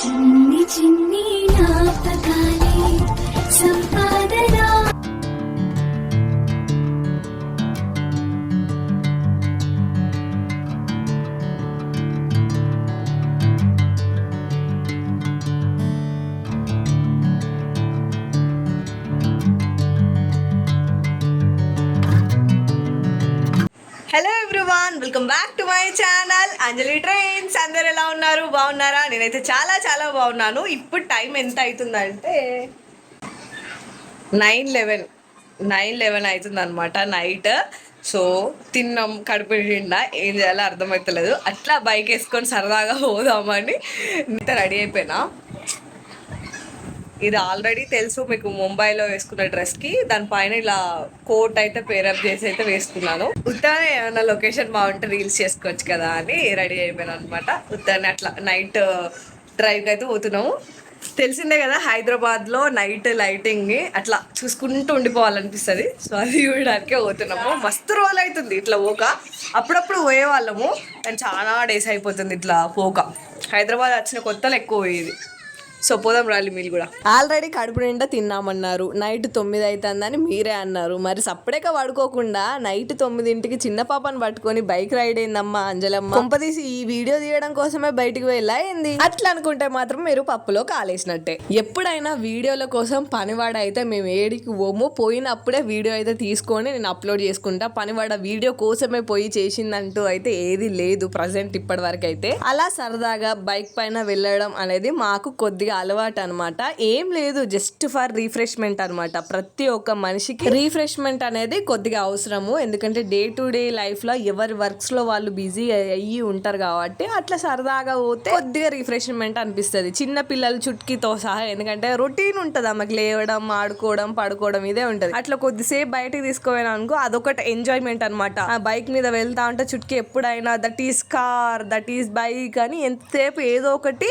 చిన్ని చిన్ని జ్ఞాపకాలే సంపాదన. Hello everyone, welcome back to my channel Anjali trains. అందరు ఎలా ఉన్నారు? బాగున్నారా? నేనైతే చాలా చాలా బాగున్నాను. ఇప్పుడు టైం ఎంత అవుతుందంటే 9:11 అవుతుంది అనమాట నైట్. సో తిన్నాం, కడుపు నిండా. ఏం చేయాలో అర్థమవుతలేదు. అట్లా బైక్ వేసుకొని సరదాగా పోదామని రెడీ అయిపోయినా. ఇది ఆల్రెడీ తెలుసు మీకు, ముంబైలో వేసుకున్న డ్రెస్కి దానిపైన ఇలా కోట్ అయితే పేరప్ చేసి అయితే వేసుకున్నాను. ఉత్తానే ఏమైనా లొకేషన్ బాగుంటే రీల్స్ చేసుకోవచ్చు కదా అని రెడీ అయిపోయాను అనమాట. ఉత్తానే అట్లా నైట్ డ్రైవ్కి అయితే పోతున్నాము. తెలిసిందే కదా, హైదరాబాద్లో నైట్ లైటింగ్ అట్లా చూసుకుంటూ ఉండిపోవాలనిపిస్తుంది. సో అది చూడడానికే పోతున్నాము. మస్తు రోజులు అవుతుంది ఇట్లా పోక. అప్పుడప్పుడు పోయేవాళ్ళము, కానీ చాలా డేస్ అయిపోతుంది ఇట్లా పోక. హైదరాబాద్ వచ్చిన కొత్తలో ఎక్కువ పోయేది. సో పోదాం రాలి. మీరు కూడా ఆల్రెడీ కడుపు నిండా తిన్నామన్నారు. నైట్ 9 అవుతుందని మీరే అన్నారు. మరి సప్పుడేక పడుకోకుండా నైట్ 9ంటికి చిన్న పాపను పట్టుకొని బైక్ రైడ్ అయిందమ్మా అంజలమ్మ. కొంపదీసి ఈ వీడియో తీయడం కోసమే బయటికి వెళ్ళా ఏంది? అట్లా అనుకుంటే మాత్రం మీరు పప్పులో కాలేసినట్టే. ఎప్పుడైనా వీడియోల కోసం పనివాడ అయితే మేము ఏడికి పోము. పోయినప్పుడే వీడియో అయితే తీసుకొని నేను అప్లోడ్ చేసుకుంటా. పనివాడ వీడియో కోసమే పోయి చేసిందంటూ అయితే ఏది లేదు ప్రజెంట్ ఇప్పటి వరకు అయితే. అలా సరదాగా బైక్ పైన వెళ్ళడం అనేది మాకు కొద్దిగా అలవాటు అనమాట. ఏం లేదు, జస్ట్ ఫర్ రిఫ్రెష్మెంట్ అనమాట. ప్రతి ఒక్క మనిషికి రిఫ్రెష్మెంట్ అనేది కొద్దిగా అవసరము. ఎందుకంటే డే టు డే లైఫ్ లో ఎవరి వర్క్స్ లో వాళ్ళు బిజీ అయ్యి ఉంటారు కాబట్టి అట్లా సరదాగా పోతే కొద్దిగా రిఫ్రెష్మెంట్ అనిపిస్తుంది. చిన్న పిల్లలు చుట్కీతో సహా. ఎందుకంటే రొటీన్ ఉంటుంది ఆమెకు, లేవడం, ఆడుకోవడం, పడుకోవడం ఇదే ఉంటుంది. అట్లా కొద్దిసేపు బయటకు తీసుకుపోయినా అనుకో, అదొకటి ఎంజాయ్మెంట్ అనమాట. ఆ బైక్ మీద వెళ్తా ఉంటే చుట్కీ ఎప్పుడైనా that is car, that is bike అని ఎంతసేపు ఏదో ఒకటి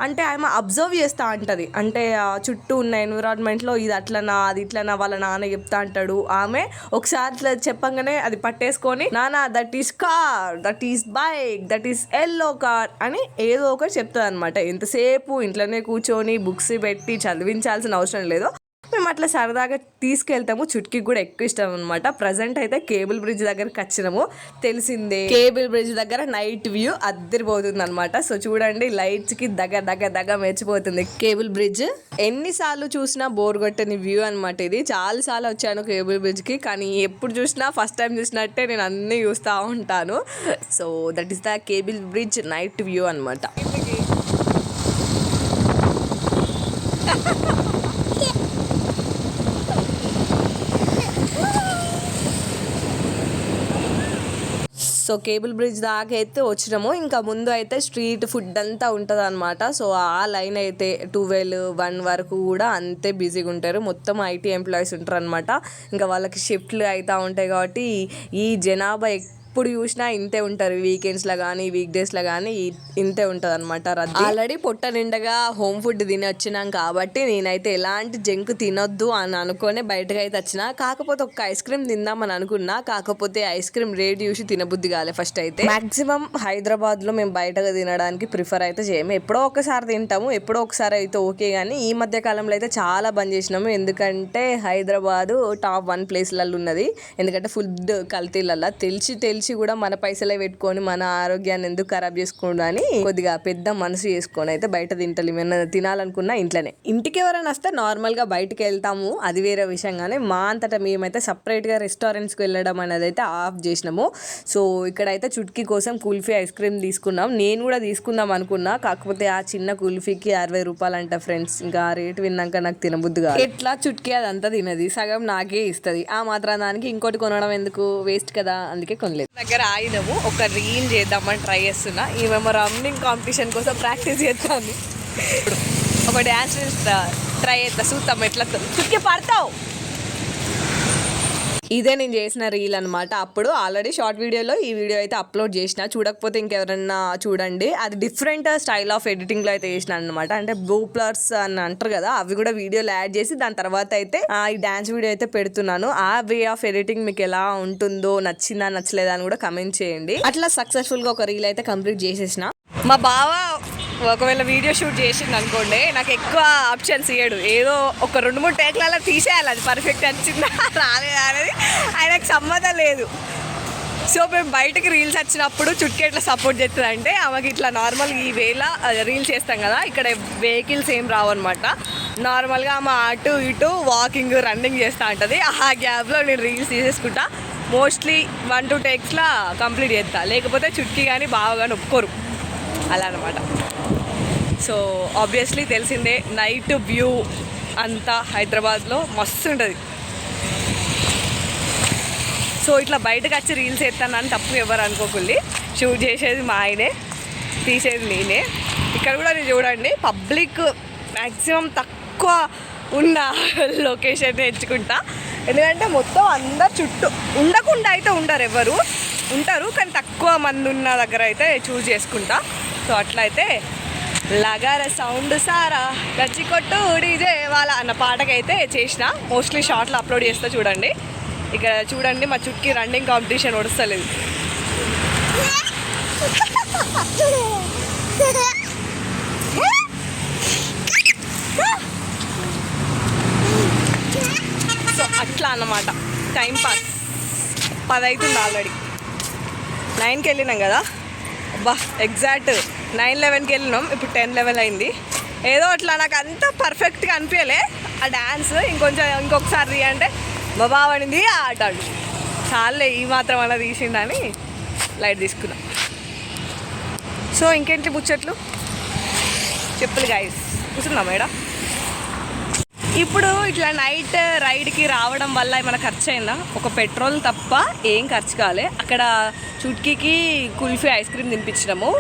అంటే ఆమె అబ్జర్వ్ చేస్తూ ఉంటుంది. అంటే చుట్టూ ఉన్న ఎన్విరాన్మెంట్లో ఇది అట్లనా అది ఇట్లనా వాళ్ళ నాన్న చెప్తా అంటాడు. ఆమె ఒకసారి ఇట్లా చెప్పంగానే అది పట్టేసుకొని నాన్న that is car, that is bike, that is yellow car అని ఏదో ఒకటి చెప్తుంది అనమాట. ఎంతసేపు ఇంట్లోనే కూర్చొని బుక్స్ పెట్టి చదివించాల్సిన అవసరం లేదు. మేము అట్లా సరదాగా తీసుకెళ్తాము. చుట్కీ కూడా ఎక్కువ ఇష్టం అనమాట. ప్రజెంట్ అయితే కేబుల్ బ్రిడ్జ్ దగ్గరకు వచ్చినాము. తెలిసిందే, కేబుల్ బ్రిడ్జ్ దగ్గర నైట్ వ్యూ అద్దరిపోతుంది అనమాట. సో చూడండి, లైట్స్ కి దగ్గ మెచ్చిపోతుంది కేబుల్ బ్రిడ్జ్. ఎన్నిసార్లు చూసినా బోర్ కొట్టని వ్యూ అనమాట ఇది. చాలా సార్లు వచ్చాను కేబుల్ బ్రిడ్జ్ కి, కానీ ఎప్పుడు చూసినా ఫస్ట్ టైం చూసినట్టే నేను అన్ని చూస్తూ ఉంటాను. So that is the cable bridge night view అనమాట. సో కేబుల్ బ్రిడ్జ్ దాకా అయితే వచ్చినాము. ఇంకా ముందు అయితే స్ట్రీట్ ఫుడ్ అంతా ఉంటుంది అనమాట. సో ఆ లైన్ అయితే 12-1 వరకు కూడా అంతే బిజీగా ఉంటారు. మొత్తం ఐటీ ఎంప్లాయీస్ ఉంటారు అనమాట. ఇంకా వాళ్ళకి షిఫ్ట్లు అవుతూ ఉంటాయి కాబట్టి ఈ జనాభా ఎప్పుడు చూసినా ఇంతే ఉంటారు. వీకెండ్స్లో కానీ వీక్ డేస్లో కానీ ఇంతే ఉంటుంది అనమాట. ఆల్రెడీ పొట్ట నిండగా హోమ్ ఫుడ్ తిని వచ్చినాం కాబట్టి నేనైతే ఎలాంటి జంక్ తినొద్దు అని అనుకునే బయటకు అయితే వచ్చిన. కాకపోతే ఒక ఐస్ క్రీమ్ తిందామని అనుకున్నా. కాకపోతే ఐస్ క్రీమ్ రేట్ చూసి తినబుద్ధి కాలే. ఫస్ట్ అయితే మాక్సిమం హైదరాబాద్లో మేము బయటగా తినడానికి ప్రిఫర్ అయితే చేయము. ఎప్పుడో ఒకసారి తింటాము, ఎప్పుడో ఒకసారి అయితే ఓకే. కానీ ఈ మధ్య కాలంలో అయితే చాలా బంద్ చేసినాము. ఎందుకంటే హైదరాబాదు టాప్ 1 ప్లేస్లలో ఉన్నది. ఎందుకంటే ఫుడ్ కల్తీలల్లా తెలిసి కూడా మన పైసలే పెట్టుకొని మన ఆరోగ్యాన్ని ఎందుకు ఖరాబ్ చేసుకోండి అని కొద్దిగా పెద్ద మనసు చేసుకొని అయితే బయట తింటాలి. ఏమైనా తినాలనుకున్నా ఇంట్లోనే. ఇంటికి ఎవరైనా వస్తే నార్మల్గా బయటకు వెళ్తాము, అది వేరే విషయం. కానీ మా అంతటా మేమైతే సపరేట్గా రెస్టారెంట్స్కి వెళ్ళడం అనేది అయితే ఆఫ్ చేసినాము. సో ఇక్కడైతే చుట్కీ కోసం కుల్ఫీ ఐస్ క్రీమ్ తీసుకున్నాం. నేను కూడా తీసుకుందాం అనుకున్నా. కాకపోతే ఆ చిన్న కుల్ఫీకి 60 రూపాయలు అంట ఫ్రెండ్స్. ఇంకా ఆ రేట్ విన్నాక నాకు తినబుద్ధి కాదు. ఎట్లా చుట్కీ అదంతా తినది, సగం నాకే ఇస్తుంది. ఆ మాత్రం దానికి ఇంకోటి కొనడం ఎందుకు, వేస్ట్ కదా. అందుకే కొనలేదు. దగ్గర ఆగినాము, ఒక రీల్ చేద్దామని ట్రై చేస్తున్నా. ఈమె రన్నింగ్ కాంపిటీషన్ కోసం ప్రాక్టీస్ చేస్తాను. ఒక డ్యాన్స్ ట్రై చేస్తా, చూద్దాం ఎట్లా. చుట్కీ పడతావు. ఇదే నేను చేసిన రీల్ అనమాట. అప్పుడు ఆల్రెడీ షార్ట్ వీడియోలో ఈ వీడియో అయితే అప్లోడ్ చేసిన. చూడకపోతే ఇంకెవరన్నా చూడండి. అది డిఫరెంట్ స్టైల్ ఆఫ్ ఎడిటింగ్లో అయితే చేసిన అనమాట. అంటే బ్లూప్లర్స్ అని అంటారు కదా, అవి కూడా వీడియోలో యాడ్ చేసి దాని తర్వాత అయితే ఈ డ్యాన్స్ వీడియో అయితే పెడుతున్నాను. ఆ వే ఆఫ్ ఎడిటింగ్ మీకు ఎలా ఉంటుందో, నచ్చిందా నచ్చలేదా అని కూడా కమెంట్ చేయండి. అట్లా సక్సెస్ఫుల్గా ఒక రీల్ అయితే కంప్లీట్ చేసేసిన. మా బావ ఒకవేళ వీడియో షూట్ చేసింది అనుకోండి, నాకు ఎక్కువ ఆప్షన్స్ ఇయ్యడు. ఏదో ఒక 2-3 టేక్లలో తీసేయాలి, అది పర్ఫెక్ట్ వచ్చిందా రాలేదా అనేది ఆయనకు సంబంధం లేదు. సో మేము బయటకు రీల్స్ వచ్చినప్పుడు చుట్కీ ఎట్లా సపోర్ట్ చేస్తుంది అంటే, ఆమెకి ఇట్లా నార్మల్ ఈ వేళ రీల్స్ చేస్తాం కదా, ఇక్కడ వెహికల్స్ ఏం రావన్నమాట. నార్మల్గా ఆమె అటు ఇటు వాకింగ్ రన్నింగ్ చేస్తూ ఉంటుంది. ఆ గ్యాప్లో నేను రీల్స్ తీసేసుకుంటా. మోస్ట్లీ 1-2 టేక్స్లో కంప్లీట్ చేస్తా, లేకపోతే చుట్కీ కానీ బాగా ఒప్పుకోరు అలా అనమాట. సో ఆబ్వియస్లీ తెలిసిందే, నైట్ వ్యూ అంతా హైదరాబాద్లో మస్తు ఉంటుంది. సో ఇట్లా బయటకు వచ్చి రీల్స్ ఎత్తానని తప్పు ఎవరు అనుకోకుండా, షూట్ చేసేది మా ఆయనే, తీసేది నేనే. ఇక్కడ కూడా నేను చూడండి, పబ్లిక్ మ్యాక్సిమం తక్కువ ఉన్న లొకేషన్ ఎంచుకుంటా. ఎందుకంటే మొత్తం అందరు చుట్టూ ఉండకుండా అయితే ఉండరు, ఎవరు ఉంటారు కానీ తక్కువ మంది ఉన్న దగ్గర అయితే చూస్ చేసుకుంటా. సో అట్లా అయితే లగార సౌండ్ సారా గచ్చి కొట్టు డీజే వాళ్ళ అన్న పాటకైతే చేసిన. మోస్ట్లీ షార్ట్లో అప్లోడ్ చేస్తా చూడండి. ఇక్కడ చూడండి మా చుట్కీ రన్నింగ్ కాంపిటీషన్ నడుస్తలేదు. సో అట్లా అన్నమాట టైం పాస్. 10 అవుతుంది ఆల్రెడీ. 9కి వెళ్ళినాం కదా, అబ్బా ఎగ్జాక్ట్ 9:11కి వెళ్ళినాం, ఇప్పుడు 10:11 అయింది. ఏదో అట్లా నాకు అంత పర్ఫెక్ట్గా అనిపించలే ఆ డ్యాన్స్. ఇంకొకసారి అంటే మా బావనింది ఆటాడు చాలే, ఈ మాత్రం అలా తీసిండని లైట్ తీసుకున్నా. సో ఇంకేంటి ముచ్చట్లు చెప్పులు గాయస్, కూర్చుందా మేడం. ఇప్పుడు ఇట్లా నైట్ రైడ్కి రావడం వల్ల ఏమైనా ఖర్చు అయిందా? ఒక పెట్రోల్ తప్ప ఏం ఖర్చు కాలే. అక్కడ చుట్కీకి కుల్ఫీ ఐస్ క్రీమ్ తినిపించినాము,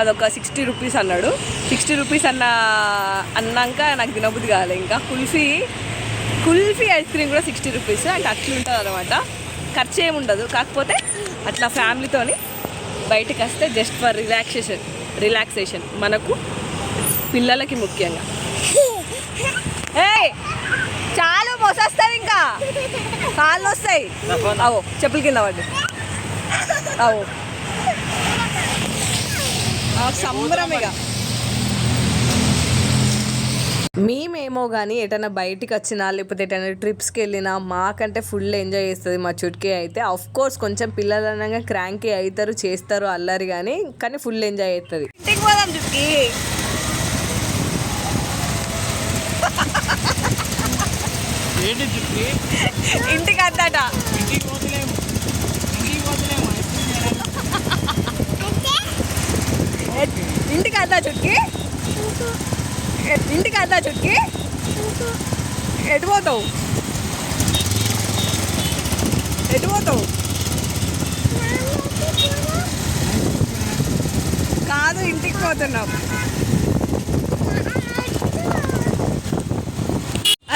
అదొక 60 రూపీస్ అన్నాడు. 60 రూపీస్ అన్నాక నాకు తినబుద్ధి కాలే. ఇంకా కుల్ఫీ ఐస్ క్రీమ్ కూడా 60 రూపీస్, అంటే అట్లా ఉంటుంది అనమాట. ఖర్చు ఏమి ఉండదు. కాకపోతే అట్లా ఫ్యామిలీతోని బయటకు వస్తే జస్ట్ ఫర్ రిలాక్సేషన్ మనకు, పిల్లలకి ముఖ్యంగా. చాలు మోసేస్తారు, ఇంకా కాళ్ళు వస్తాయి. అవో చెప్పుల కింద పడ్డు. అవో సంబరమేగా. మేమేమో కానీ ఎటైనా బయటికి వచ్చినా లేకపోతే ఎటైనా ట్రిప్స్కి వెళ్ళినా మాకంటే ఫుల్ ఎంజాయ్ చేస్తుంది మా చుట్కీ అయితే. ఆఫ్ కోర్స్ కొంచెం పిల్లలు అనగా క్రాంకీ అవుతారు, చేస్తారు అల్లరి, కానీ ఫుల్ ఎంజాయ్ అవుతుంది. ఇంటికి పోదాం చుట్కీ. ఇంటికి వద్దట. ఇంటికి వద్దా చుట్కీ? ఇంటికి వద్దా చుట్కీ? ఎటు పోతావు? కాదు, ఇంటికి పోతున్నాం.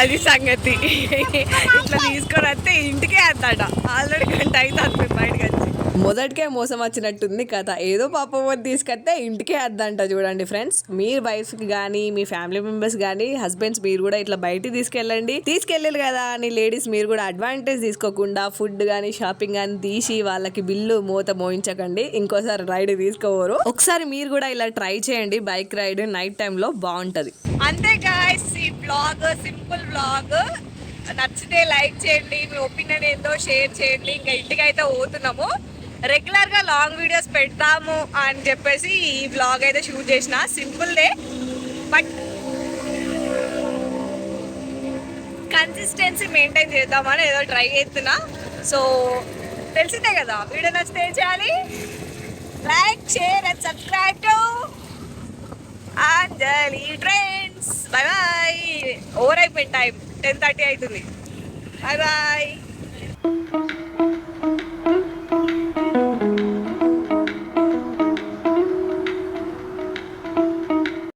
అది సంగతి. ఇట్లా తీసుకొని వస్తే ఇంటికే వద్దాట. ఆల్రెడీ 1 గంట అవుతుంది బయటకు వచ్చి. మొదటికే మోసం వచ్చినట్టుంది కథ. ఏదో పాప తీసుకొస్తే ఇంటికే వద్దంట. చూడండి ఫ్రెండ్స్, మీ వైఫ్కి కానీ మీ ఫ్యామిలీ మెంబర్స్ కానీ హస్బెండ్స్ మీరు కూడా ఇట్లా బయటికి తీసుకెళ్ళారు కదా అని లేడీస్ మీరు కూడా అడ్వాంటేజ్ తీసుకోకుండా ఫుడ్ కానీ షాపింగ్ కానీ తీసి వాళ్ళకి బిల్లు మోయించకండి. ఇంకోసారి రైడ్ తీసుకోవరు. ఒకసారి మీరు కూడా ఇలా ట్రై చేయండి, బైక్ రైడ్ నైట్ టైంలో బాగుంటుంది. అంతే గాయ్స్, ఈ బ్లాగ్ సింపుల్ బ్లాగ్. నచ్చితే లైక్ చేయండి, మీ ఒపీనియన్ ఏందో షేర్ చేయండి. ఇంకా ఇంటికి అయితే పోతున్నాము. రెగ్యులర్గా లాంగ్ వీడియోస్ పెడతాము అని చెప్పేసి ఈ బ్లాగ్ అయితే షూట్ చేసిన. Simple day, but consistency maintain చేద్దామని ఏదో ట్రై చేస్తున్నా. సో తెలిసిందే కదా, వీడియో నచ్చితే ఏం చేయాలి? Like, share and subscribe to Anjali trends. Bye bye. Over అయిపోయింది టైం, 10:30 అవుతుంది. Bye bye.